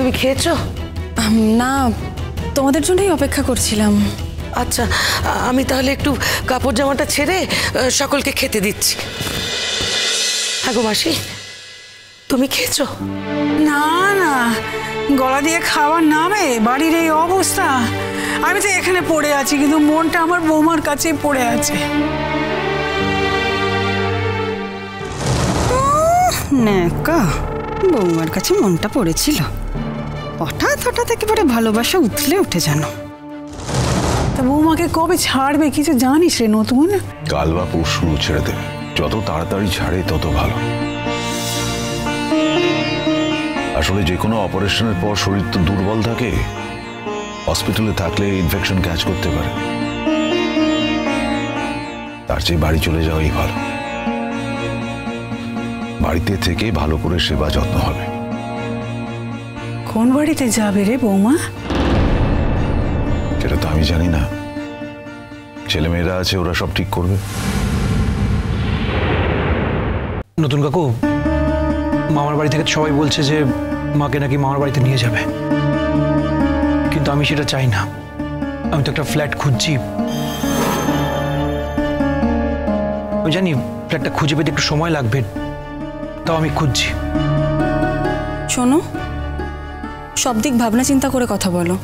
তুমি খেয়েছো? না, তোমাদের জন্যই অপেক্ষা করছিলাম। আচ্ছা, আমি তাহলে একটু কাপড় জামাটা ছেড়ে সকলকে খেতে দিচ্ছি। হ্যাঁ গো মাসি, তুমি খেয়েছো? না না, গলা দিয়ে খাওয়ার নামে বাড়ির এই অবস্থা। আমি তো এখানে পড়ে আছি, কিন্তু মনটা আমার বৌমার কাছে পড়ে আছে। ন্যাকা, বৌমার কাছে মনটা পড়েছিল, হঠাৎ হঠাৎ একেবারে ভালোবাসা উথলে উঠে যেন। তা বৌমাকে কবে ছাড়বে কিছু জানিস রে নতুন? কাল বা পরশু ছেড়ে দেবে, যত তাড়াতাড়ি ছাড়ে তত ভালো। আসলে যে কোনো অপারেশনের পর শরীর তো দুর্বল থাকে, হসপিটালে থাকলে ইনফেকশন ক্যাচ করতে পারে। তার চেয়ে বাড়ি চলে যাওয়াই ভালো। বাড়িতে থেকে ভালো করে সেবা যত্ন হবে। কোন বাড়িতে যাবে রে বৌমা? সেটা তো আমি জানি না, ছেলেমেয়েরা আছে, ওরা সব ঠিক করবে। নতুন কাকু, মামার বাড়ি থেকে সবাই বলছে যে মাকে নাকি মামার বাড়িতে নিয়ে যাবে, কিন্তু আমি সেটা চাই না। আমি তো একটা ফ্ল্যাট খুঁজছি। আমি জানি ফ্ল্যাটটা খুঁজে পেতে একটু সময় লাগবে, তাও আমি খুঁজছি। শোনো, সব দিক ভাবনা চিন্তা করে কথা বলো।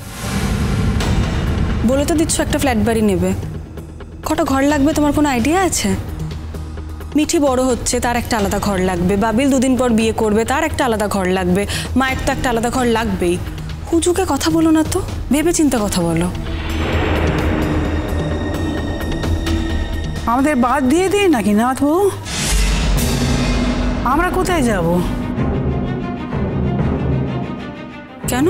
বলে তো দিচ্ছ একটা ফ্ল্যাট বাড়ি নেবে, কটা ঘর লাগবে তোমার কোনো আইডিয়া আছে? মিঠি বড় হচ্ছে, তার একটা আলাদা ঘর লাগবে। বাবিল দুদিন পর বিয়ে করবে, তার একটা আলাদা ঘর লাগবে। মায়ের তো একটা আলাদা ঘর লাগবেই। হুজুকে কথা বলো না তো, ভেবে চিন্তে কথা বলো। আমাদের বাদ দিয়ে দিয়ে নাকি নাথ বউ? আমরা কোথায় যাব? কেন?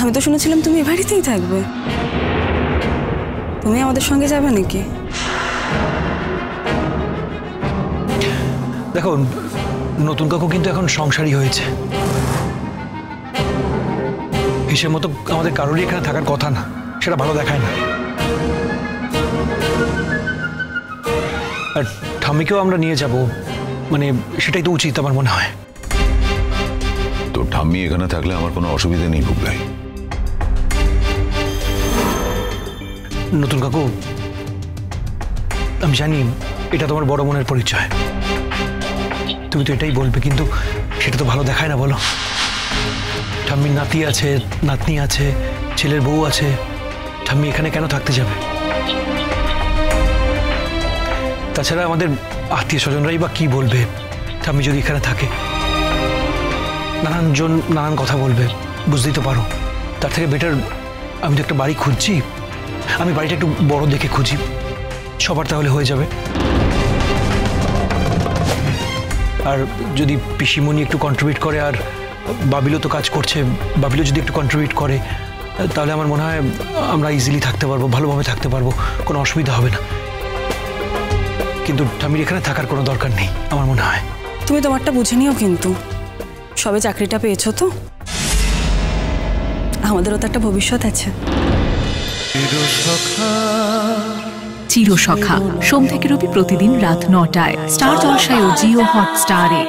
আমি তো শুনেছিলাম তুমি এ বাড়িতেই থাকবে। তুমি আমাদের সঙ্গে যাবে নাকি? দেখো, নতুন কাকু কিন্তু এখন সংসারী হয়েছে। হিসেব মতো আমাদের কারোরই এখানে থাকার কথা না, সেটা ভালো দেখায় না। আর ঠাম্মিকেও আমরা নিয়ে যাব, মানে সেটাই তো উচিত আমার মনে হয়। তো ঠাম্মি এখানে থাকলে আমার কোনো অসুবিধা নেই বুবলাই। নতুন কাকু, আমি জানি এটা তোমার বড় মনের পরিচয়, তুমি তো এটাই বলবে, কিন্তু সেটা তো ভালো দেখায় না বলো। ঠাম্মির নাতি আছে, নাতনি আছে, ছেলের বউ আছে, ঠাম্মি এখানে কেন থাকতে যাবে? তাছাড়া আমাদের আত্মীয় স্বজনরাই বা কি বলবে ঠাম্মি যদি এখানে থাকে? নানানজন নানান কথা বলবে, বুঝতেই তো পারো। তার থেকে বেটার আমি তো একটা বাড়ি খুঁজছি, আমি বাড়িটা একটু বড় দেখে খুঁজি, সবার তাহলে হয়ে যাবে। আর যদি পিসিমণি একটু কন্ট্রিবিউট করে, আর বাবিলও তো কাজ করছে, বাবিলও যদি একটু কন্ট্রিবিউট করে, তাহলে আমার মনে হয় আমরা ইজিলি থাকতে পারবো, ভালোভাবে থাকতে পারবো, কোনো অসুবিধা হবে না। কিন্তু ঠাম্মির এখানে থাকার কোনো দরকার নেই আমার মনে হয়। তুমি তোমারটা বুঝে নিও, কিন্তু সবে চাকরিটা পেয়েছো তো, আমাদেরও তো একটা ভবিষ্যৎ আছে। চিরসখা সোম থেকে রবি প্রতিদিন রাত ৯টায় স্টার জলসায় ও জিও হটস্টারে।